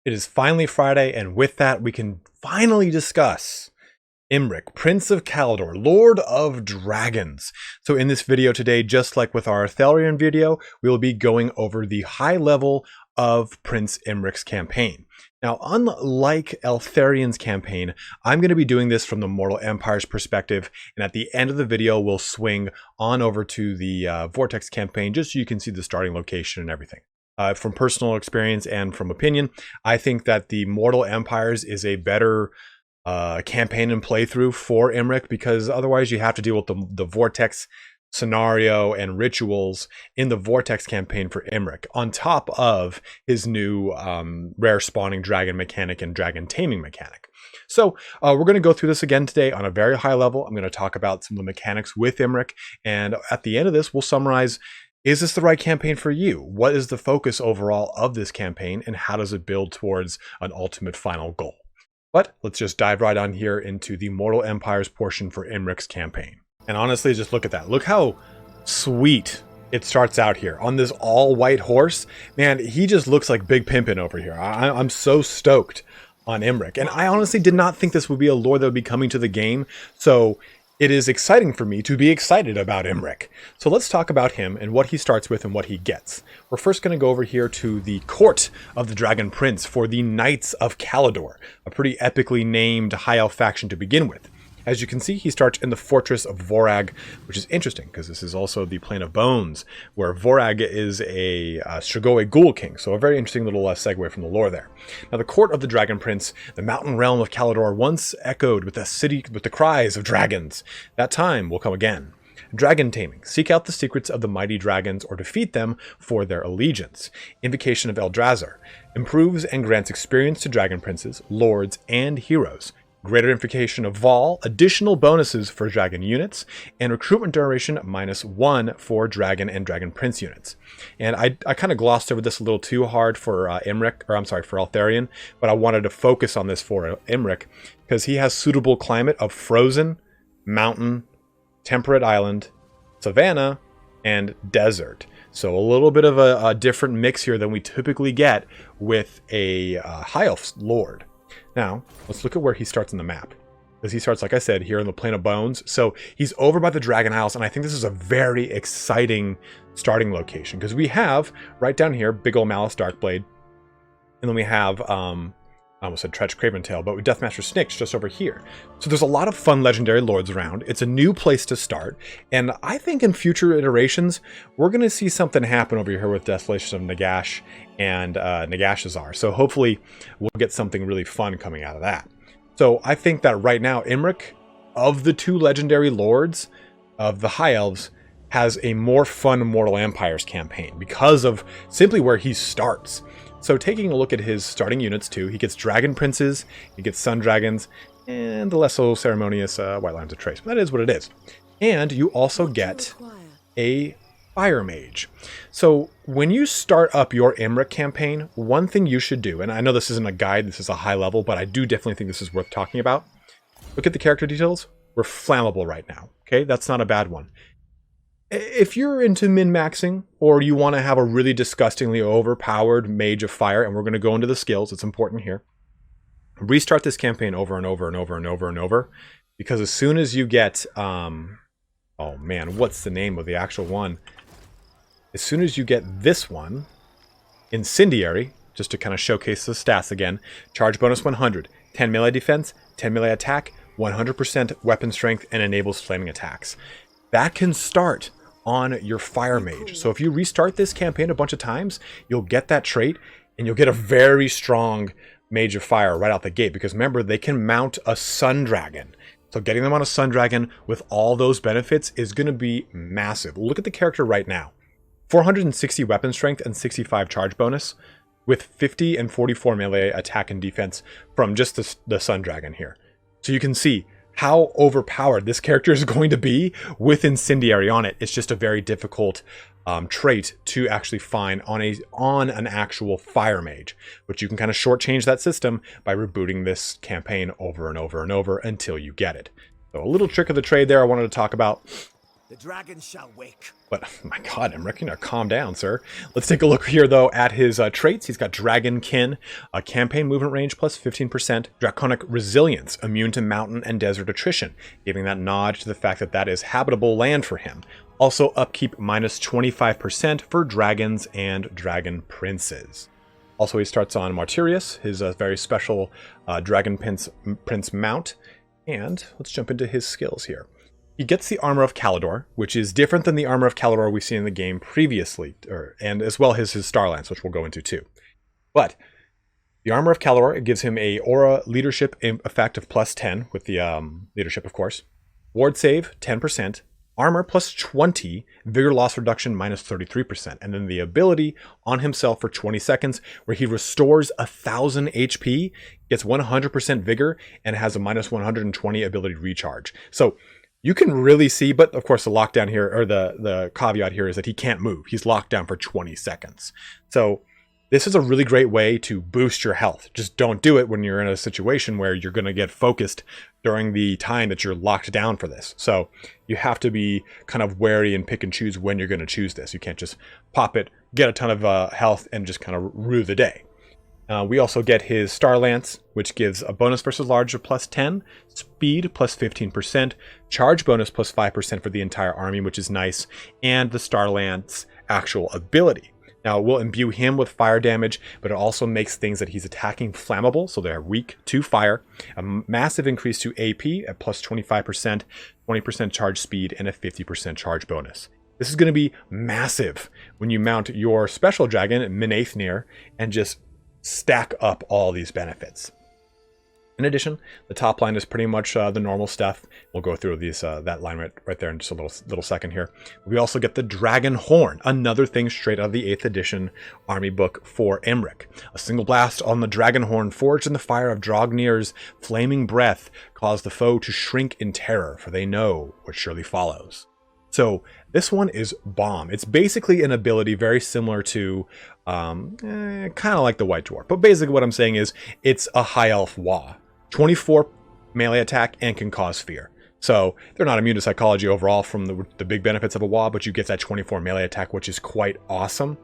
It is finally Friday, and with that, we can finally discuss Imrik, Prince of Caledor, Lord of Dragons. So in this video today, just like with our Arthurian video, we will be going over the high level of Prince Imrik's campaign. Now, unlike Eltharion's campaign, I'm going to be doing this from the Mortal Empire's perspective, and at the end of the video, we'll swing on over to the Vortex campaign, just so you can see the starting location and everything. From personal experience and from opinion, I think that the Mortal Empires is a better campaign and playthrough for Imrik, because otherwise you have to deal with the Vortex scenario and rituals in the Vortex campaign for Imrik, on top of his new rare spawning dragon mechanic and dragon taming mechanic. So we're going to go through this again today on a very high level. I'm going to talk about some of the mechanics with Imrik, and at the end of this, we'll summarize: is this the right campaign for you? What is the focus overall of this campaign, and how does it build towards an ultimate final goal? But let's just dive right on here into the Mortal Empires portion for Imrik's campaign. And honestly, just look at that. Look how sweet it starts out here on this all-white horse. Man, he just looks like Big Pimpin' over here. I'm so stoked on Imrik. And I honestly did not think this would be a lord that would be coming to the game. So it is exciting for me to be excited about Imrik. So let's talk about him and what he starts with and what he gets. We're first going to go over here to the court of the Dragon Prince for the Knights of Caledor, a pretty epically named high elf faction to begin with. As you can see, he starts in the fortress of Vorag, which is interesting because this is also the Plane of Bones, where Vorag is a Strigoi Ghoul King. So a very interesting little segue from the lore there. Now, the court of the Dragon Prince, the mountain realm of Caledor, once echoed with the cries of dragons. That time will come again. Dragon taming. Seek out the secrets of the mighty dragons or defeat them for their allegiance. Invocation of Eldrazi. Improves and grants experience to dragon princes, lords, and heroes. Greater invocation of Vol, additional bonuses for dragon units, and recruitment duration -1 for dragon and dragon prince units. And I kind of glossed over this a little too hard for Imrik, or I'm sorry, for Eltharion, but I wanted to focus on this for Imrik because he has suitable climate of frozen, mountain, temperate island, savanna, and desert. So a little bit of a different mix here than we typically get with a high elf lord. Now, let's look at where he starts in the map. Because he starts, like I said, here in the Plane of Bones. So he's over by the Dragon Isles, and I think this is a very exciting starting location. Because we have, right down here, big ol' Malice Darkblade. And then we have, I almost said Tretch Craventail, but with Deathmaster Snicks just over here. So there's a lot of fun legendary lords around. It's a new place to start. And I think in future iterations, we're going to see something happen over here with Desolation of Nagash and Nagashazar. So hopefully we'll get something really fun coming out of that. So I think that right now, Imrik, of the two legendary lords of the High Elves, has a more fun Mortal Empires campaign because of simply where he starts. So taking a look at his starting units too, he gets Dragon Princes, he gets Sun Dragons, and the less so ceremonious White Lions of Trace. But that is what it is. And you also get a Fire Mage. So when you start up your Imrik campaign, one thing you should do, and I know this isn't a guide, this is a high level, but I do definitely think this is worth talking about. Look at the character details. We're flammable right now. Okay, that's not a bad one. If you're into min-maxing, or you want to have a really disgustingly overpowered Mage of Fire, and we're going to go into the skills, it's important here. Restart this campaign over and over and over and over and over, because as soon as you get, oh man, what's the name of the actual one? As soon as you get this one, Incendiary, just to kind of showcase the stats again, charge bonus 100, 10 melee defense, 10 melee attack, 100% weapon strength, and enables flaming attacks. That can start on your Fire Mage. So if you restart this campaign a bunch of times, you'll get that trait, and you'll get a very strong Mage of Fire right out the gate, because remember, they can mount a Sun Dragon. So getting them on a Sun Dragon with all those benefits is going to be massive. Look at the character right now. 460 weapon strength and 65 charge bonus, with 50 and 44 melee attack and defense from just the Sun Dragon here. So you can see how overpowered this character is going to be with Incendiary on it. It's just a very difficult trait to actually find on an actual Fire Mage, but you can kind of shortchange that system by rebooting this campaign over and over and over until you get it. So a little trick of the trade there I wanted to talk about. The dragon shall wake. But, my god, Imrik, calm down, sir. Let's take a look here, though, at his traits. He's got Dragon Kin, campaign movement range plus 15%, Draconic Resilience, immune to mountain and desert attrition, giving that nod to the fact that that is habitable land for him. Also, upkeep minus 25% for dragons and dragon princes. Also, he starts on Martyrius, his very special Dragon Prince mount. And let's jump into his skills here. He gets the Armor of Calidor, which is different than the Armor of Calidor we've seen in the game previously, and as well as his Star Lance, which we'll go into too. But the Armor of Calidor, it gives him a Aura Leadership effect of plus 10, with the leadership, of course. Ward save, 10%. Armor plus 20, Vigor loss reduction minus 33%, and then the ability on himself for 20 seconds where he restores 1000 HP, gets 100% Vigor, and has a minus 120 ability recharge. So you can really see, but of course the lockdown here, or the caveat here is that he can't move. He's locked down for 20 seconds. So this is a really great way to boost your health. Just don't do it when you're in a situation where you're going to get focused during the time that you're locked down for this. So you have to be kind of wary and pick and choose when you're going to choose this. You can't just pop it, get a ton of health, and just kind of rue the day. We also get his Star Lance, which gives a bonus versus large of plus 10, speed plus 15%, charge bonus plus 5% for the entire army, which is nice, and the Star Lance actual ability. Now, it will imbue him with fire damage, but it also makes things that he's attacking flammable, so they're weak to fire. A massive increase to AP at plus 25%, 20% charge speed, and a 50% charge bonus. This is going to be massive when you mount your special dragon, Minaithnir, and just stack up all these benefits. In addition, the top line is pretty much the normal stuff. We'll go through these that line right there in just a little second here. We also get the Dragon Horn, another thing straight out of the 8th edition army book for Imrik. A single blast on the Dragon Horn forged in the fire of Dragnir's flaming breath caused the foe to shrink in terror, for they know what surely follows. So this one is bomb. It's basically an ability very similar to kind of like the White Dwarf. But basically what I'm saying is it's a high elf Wa. 24 melee attack and can cause fear. So they're not immune to psychology overall from the big benefits of a Wa, but you get that 24 melee attack, which is quite awesome.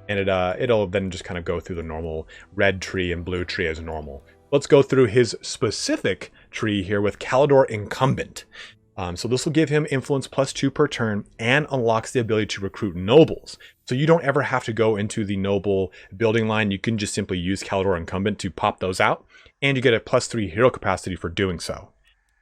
And it'll then just kind of go through the normal red tree and blue tree as normal. Let's go through his specific tree here with Calidor Incumbent. So this will give him influence plus 2 per turn and unlocks the ability to recruit nobles. So you don't ever have to go into the noble building line. You can just simply use Calidor Incumbent to pop those out, and you get a plus 3 hero capacity for doing so.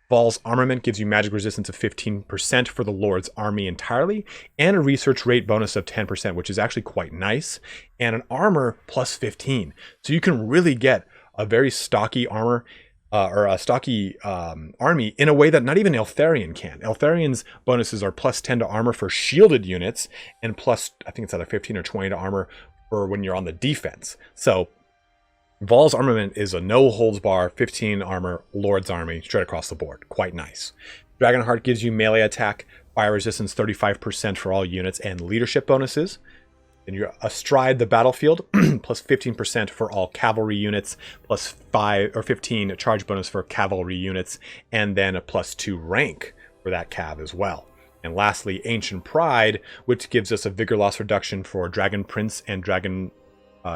Val's Armament gives you magic resistance of 15% for the Lord's army entirely, and a research rate bonus of 10%, which is actually quite nice, and an armor plus 15. So you can really get a very stocky armor, or a stocky army in a way that not even Eltharion can. Eltharion's bonuses are plus 10 to armor for shielded units, and plus, I think it's either 15 or 20 to armor for when you're on the defense. So Val's Armament is a no-holds-bar, 15 armor, Lord's army, straight across the board. Quite nice. Dragonheart gives you melee attack, fire resistance 35% for all units, and leadership bonuses. Then you're astride the battlefield, plus 15% for all cavalry units, plus 5 or 15 charge bonus for cavalry units, and then a plus 2 rank for that cav as well. And lastly, Ancient Pride, which gives us a vigor loss reduction for Dragon Prince and Dragon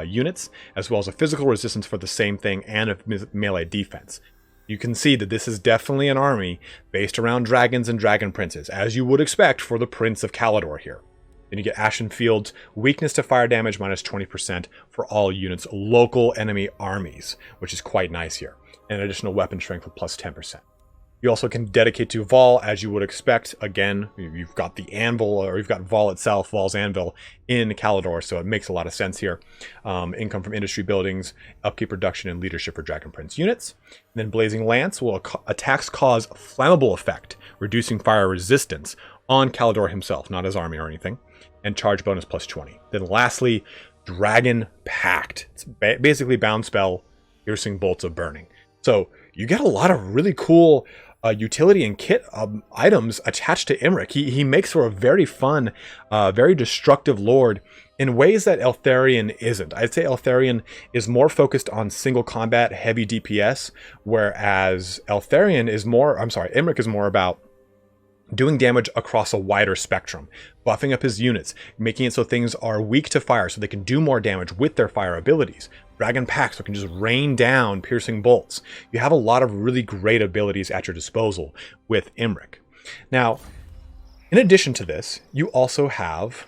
units, as well as a physical resistance for the same thing and a melee defense. You can see that this is definitely an army based around dragons and dragon princes, as you would expect for the Prince of Calidor here. Then you get Ashen Field's weakness to fire damage minus 20% for all units, local enemy armies, which is quite nice here. And additional weapon strength of plus 10%. You also can dedicate to Val, as you would expect. Again, you've got the anvil, or you've got Val itself, Val's anvil, in Calidor, so it makes a lot of sense here. Income from industry buildings, upkeep production, and leadership for Dragon Prince units. And then Blazing Lance will attacks cause flammable effect, reducing fire resistance on Calidor himself, not his army or anything, and charge bonus plus 20. Then lastly, Dragon Pact. It's basically bound spell, piercing bolts of burning. So you get a lot of really cool utility and kit items attached to Imrik. He makes for a very fun, very destructive lord in ways that Eltharion isn't. I'd say Eltharion is more focused on single combat, heavy DPS, whereas Imrik is more about doing damage across a wider spectrum, buffing up his units, making it so things are weak to fire so they can do more damage with their fire abilities. Dragon Pack, so it can just rain down piercing bolts. You have a lot of really great abilities at your disposal with Imrik. Now, in addition to this, you also have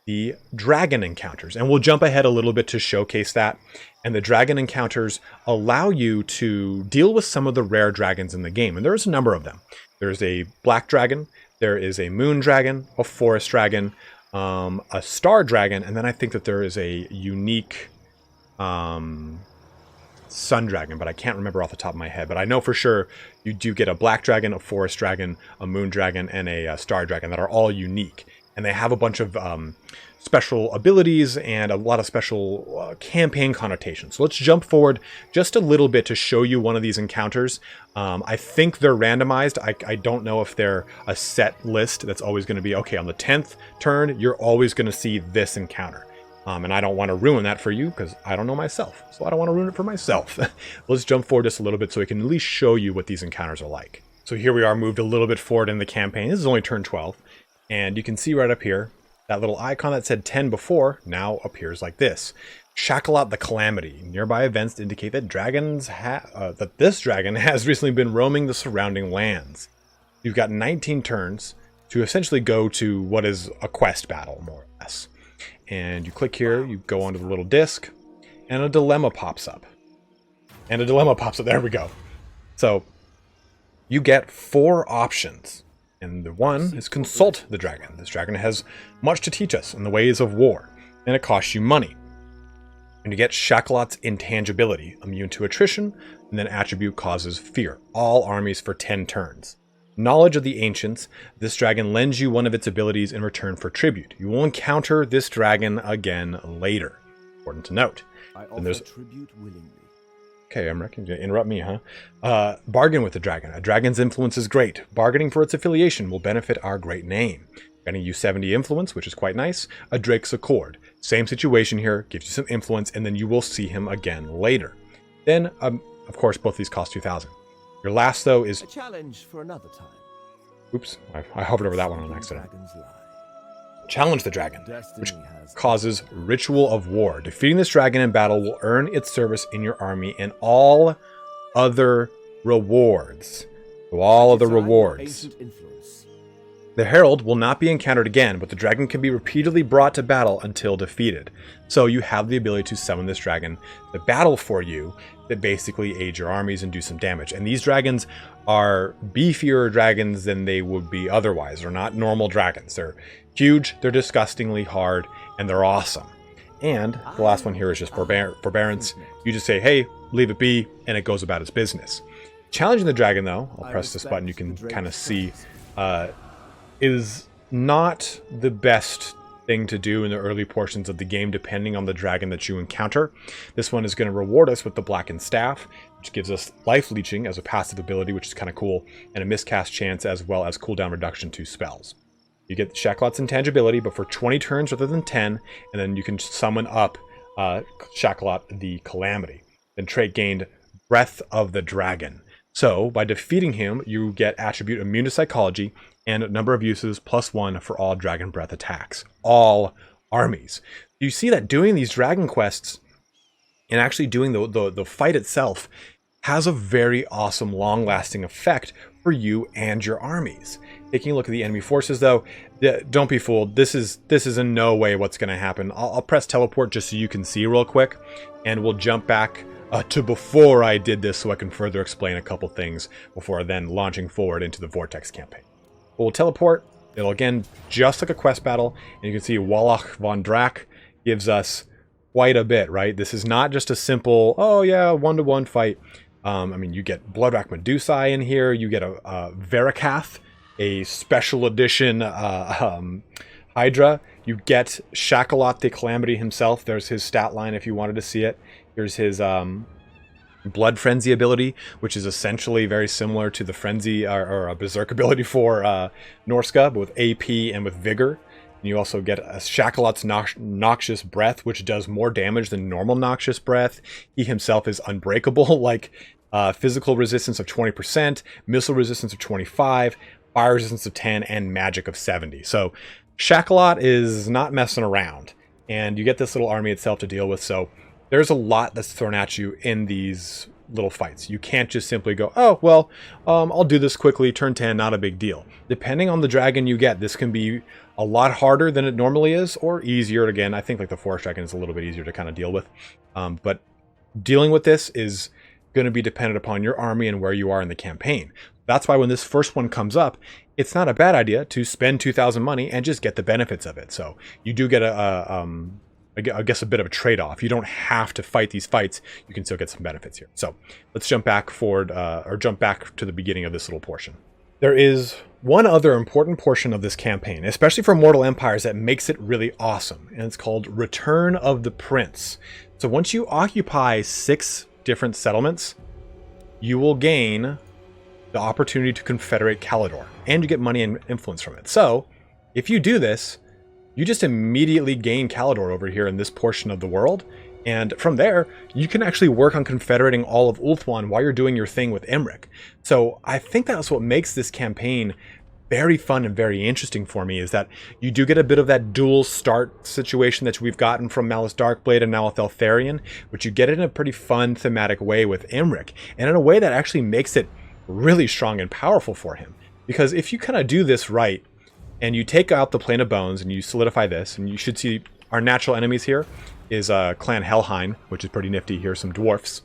the dragon encounters, and we'll jump ahead a little bit to showcase that. And the dragon encounters allow you to deal with some of the rare dragons in the game, and there's a number of them. There's a black dragon, there is a moon dragon, a forest dragon, a star dragon, and then I think that there is a unique sun dragon, but I can't remember off the top of my head. But I know for sure you do get a black dragon, a forest dragon, a moon dragon, and a star dragon that are all unique. And they have a bunch of special abilities and a lot of special campaign connotations. So let's jump forward just a little bit to show you one of these encounters. I think they're randomized. I don't know if they're a set list that's always going to be, okay, on the 10th turn, you're always going to see this encounter. And I don't want to ruin that for you because I don't know myself. So I don't want to ruin it for myself. Let's jump forward just a little bit so we can at least show you what these encounters are like. So here we are, moved a little bit forward in the campaign. This is only turn 12. And you can see right up here, that little icon that said 10 before now appears like this. Shakalot the Calamity. Nearby events indicate that that this dragon has recently been roaming the surrounding lands. You've got 19 turns to essentially go to what is a quest battle, more or less. And you click here, you go onto the little disc, and a dilemma pops up. There we go. So you get 4 options. And the one is consult the dragon. This dragon has much to teach us in the ways of war, and it costs you money. And you get Shakalot's intangibility, immune to attrition, and then attribute causes fear. All armies for 10 turns. Knowledge of the ancients. This dragon lends you one of its abilities in return for tribute. You will encounter this dragon again later. Important to note. I offer tribute willingly. Okay, Imrik, you interrupt me, huh? Bargain with the dragon. A dragon's influence is great. Bargaining for its affiliation will benefit our great name. Granting you 70 influence, which is quite nice. A Drake's Accord. Same situation here, gives you some influence, and then you will see him again later. Then, of course, both these cost 2,000. Your last, though, is... A challenge for another time. Oops, I hovered over that one on accident. Challenge the dragon, which causes Ritual of War. Defeating this dragon in battle will earn its service in your army and all other rewards. So all other rewards. The Herald will not be encountered again, but the dragon can be repeatedly brought to battle until defeated. So you have the ability to summon this dragon to battle for you that basically aid your armies and do some damage. And these dragons are beefier dragons than they would be otherwise. They're not normal dragons. They're huge, they're disgustingly hard, and they're awesome. And the last one here is just forbearance. You just say, hey, leave it be, and it goes about its business. Challenging the dragon, though, I'll press this button, you can kind of see, is not the best thing to do in the early portions of the game, depending on the dragon that you encounter. This one is going to reward us with the Blackened Staff, which gives us life leeching as a passive ability, which is kind of cool, and a miscast chance as well as cooldown reduction to spells. You get Shakalot's intangibility, but for 20 turns rather than 10, and then you can summon up Shakalot the Calamity. Then trait gained Breath of the Dragon. So, by defeating him, you get attribute immune to psychology, and a number of uses +1 for all Dragon Breath attacks. All armies. You see that doing these dragon quests, and actually doing the fight itself, has a very awesome, long-lasting effect for you and your armies. Taking a look at the enemy forces, though, don't be fooled. This is in no way what's going to happen. I'll press teleport just so you can see real quick, and we'll jump back to before I did this so I can further explain a couple things before then launching forward into the Vortex campaign. We'll teleport. It'll, again, just like a quest battle, and you can see Wallach von Drac gives us quite a bit, right? This is not just a simple, oh yeah, one-to-one fight. I mean, you get Bloodrack Medusae in here. You get a Verakath, a special edition Hydra. You get Shakalot the Calamity himself. There's his stat line if you wanted to see it. Here's his Blood Frenzy ability, which is essentially very similar to the Frenzy or a Berserk ability for Norska, but with AP and with Vigor. And you also get a Shakalot's Noxious Breath, which does more damage than normal Noxious Breath. He himself is unbreakable, like physical resistance of 20%, missile resistance of 25%, fire resistance of 10, and magic of 70. So Shakalot is not messing around, and you get this little army itself to deal with. So there's a lot that's thrown at you in these little fights. You can't just simply go, oh, well, I'll do this quickly, turn 10, not a big deal. Depending on the dragon you get, this can be a lot harder than it normally is, or easier. Again, I think like the forest dragon is a little bit easier to kind of deal with. But dealing with this is going to be dependent upon your army and where you are in the campaign. That's why when this first one comes up, it's not a bad idea to spend 2,000 money and just get the benefits of it. So you do get I guess a bit of a trade-off. You don't have to fight these fights. You can still get some benefits here. So let's jump back forward, or jump back to the beginning of this little portion. There is one other important portion of this campaign, especially for Mortal Empires, that makes it really awesome, and it's called Return of the Prince. So once you occupy 6 different settlements, you will gain the opportunity to confederate Calidor, and you get money and influence from it. So if you do this, you just immediately gain Calidor over here in this portion of the world, and from there you can actually work on confederating all of Ulthuan while you're doing your thing with Imrik. So I think that's what makes this campaign very fun and very interesting for me, is that you do get a bit of that dual start situation that we've gotten from Malus Darkblade and now with Eltharion, but you get it in a pretty fun thematic way with Imrik, and in a way that actually makes it really strong and powerful for him. Because if you kind of do this right, and you take out the Plane of Bones and you solidify this, and you should see our natural enemies here is Clan Helheim, which is pretty nifty. Here's some dwarfs.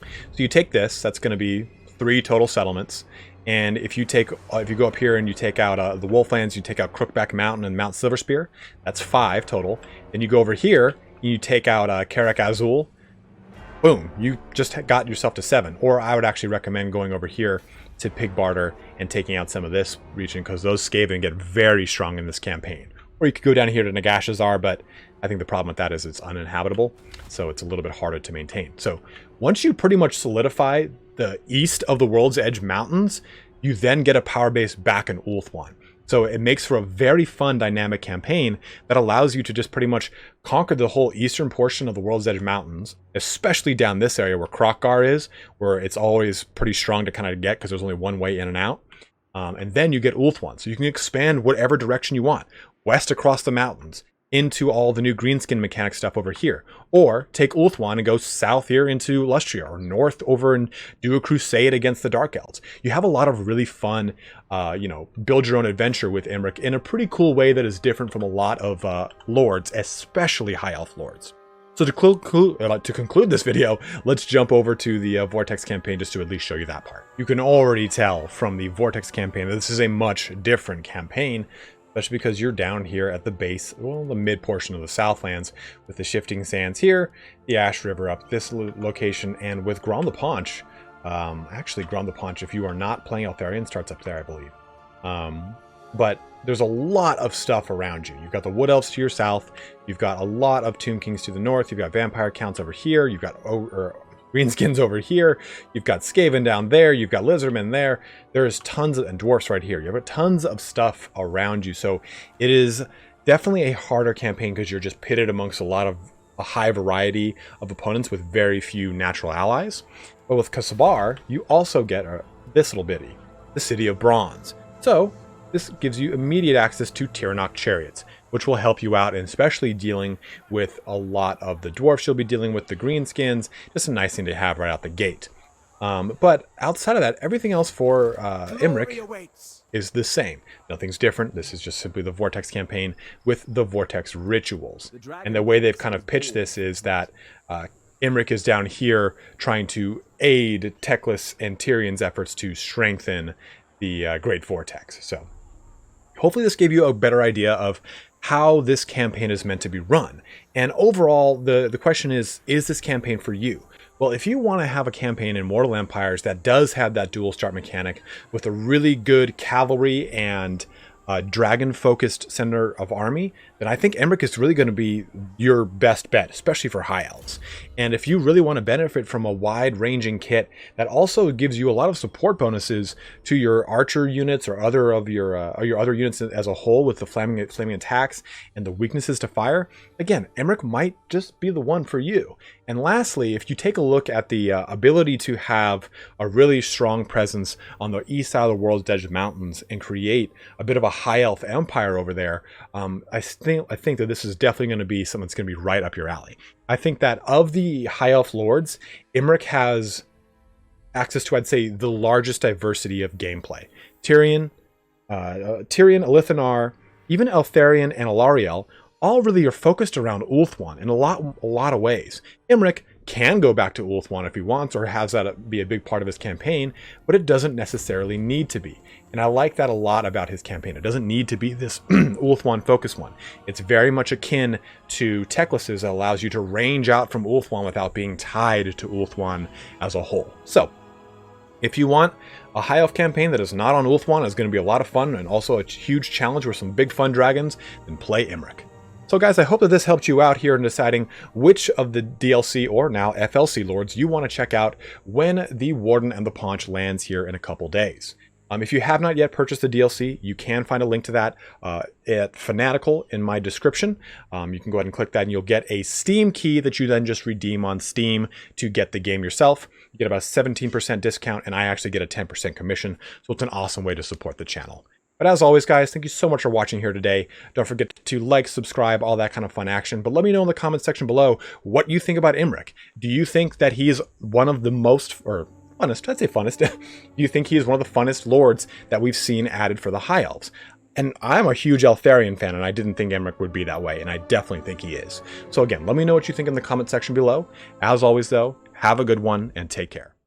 So you take this, that's going to be 3 total settlements. And if you take, if you go up here and you take out the Wolflands, you take out Crookback Mountain and Mount Silverspear, that's 5 total. Then you go over here and you take out Karak Azul. Boom, you just got yourself to 7. Or I would actually recommend going over here to Pig Barter and taking out some of this region, because those Skaven get very strong in this campaign. Or you could go down here to Nagashazar, but I think the problem with that is it's uninhabitable, so it's a little bit harder to maintain. So once you pretty much solidify the east of the World's Edge Mountains, you then get a power base back in Ulthuan. So it makes for a very fun, dynamic campaign that allows you to just pretty much conquer the whole eastern portion of the World's Edge Mountains, especially down this area where Krokgar is, where it's always pretty strong to kind of get because there's only one way in and out. And then you get Ulthuan, so you can expand whatever direction you want, west across the mountains, into all the new greenskin mechanic stuff over here, or take Ulthuan and go south here into Lustria, or north over and do a crusade against the Dark Elves. You have a lot of really fun, build your own adventure with Imrik in a pretty cool way that is different from a lot of lords, especially high elf lords. So to conclude this video, let's jump over to the Vortex campaign just to at least show you that part. You can already tell from the Vortex campaign that this is a much different campaign, especially because you're down here at the base, well, the mid portion of the Southlands, with the Shifting Sands here, the Ash River up this location, and with Grand the Paunch. Actually, Grand the Paunch, if you are not playing Eltharion, starts up there, I believe. But there's a lot of stuff around you. You've got the Wood Elves to your south, you've got a lot of Tomb Kings to the north, you've got Vampire Counts over here, you've got Greenskins over here, you've got Skaven down there, you've got Lizardmen there, there's tons of, and Dwarfs right here. You have tons of stuff around you, so it is definitely a harder campaign because you're just pitted amongst a high variety of opponents with very few natural allies. But with Kasabar, you also get this little bitty, the City of Bronze. So this gives you immediate access to Tiranoc chariots, which will help you out, and especially dealing with a lot of the dwarfs you'll be dealing with, the greenskins. Just a nice thing to have right out the gate. But outside of that, everything else for Imrik is the same. Nothing's different. This is just simply the Vortex campaign with the Vortex rituals. And the way they've kind of pitched this is that Imrik is down here trying to aid Teclis and Tyrion's efforts to strengthen the Great Vortex. So hopefully this gave you a better idea of how this campaign is meant to be run. And overall, the question is this campaign for you? Well, if you want to have a campaign in Mortal Empires that does have that dual start mechanic with a really good cavalry and dragon-focused center of army, then I think Imrik is really going to be your best bet, especially for high elves. And if you really want to benefit from a wide-ranging kit that also gives you a lot of support bonuses to your archer units or other of your other units as a whole with the flaming attacks and the weaknesses to fire, again, Imrik might just be the one for you. And lastly, if you take a look at the ability to have a really strong presence on the east side of the world's edge mountains and create a bit of a high elf empire over there, I think that this is definitely going to be something that's going to be right up your alley. I think that of the high elf lords, Imrik has access to, I'd say, the largest diversity of gameplay. Tyrion, Elithanar, even Eltharion and Alariel all really are focused around Ulthuan in a lot of ways. Imrik can go back to Ulthuan if he wants, or has that be a big part of his campaign, but it doesn't necessarily need to be. And I like that a lot about his campaign. It doesn't need to be this Ulthuan focus one. It's very much akin to Teclis's that allows you to range out from Ulthuan without being tied to Ulthuan as a whole. So, if you want a high elf campaign that is not on Ulthuan, is going to be a lot of fun and also a huge challenge with some big fun dragons, then play Imrik. So guys, I hope that this helped you out here in deciding which of the DLC or now FLC lords you want to check out when the Warden and the Paunch lands here in a couple days. If you have not yet purchased the DLC, you can find a link to that at Fanatical in my description. You can go ahead and click that and you'll get a Steam key that you then just redeem on Steam to get the game yourself. You get about a 17% discount and I actually get a 10% commission. So it's an awesome way to support the channel. But as always, guys, thank you so much for watching here today. Don't forget to like, subscribe, all that kind of fun action. But let me know in the comments section below what you think about Imrik. Do you think that he is one of the most, or funnest, I'd say funnest. Do you think he is one of the funnest lords that we've seen added for the High Elves? And I'm a huge Eltharion fan, and I didn't think Imrik would be that way, and I definitely think he is. So again, let me know what you think in the comment section below. As always, though, have a good one, and take care.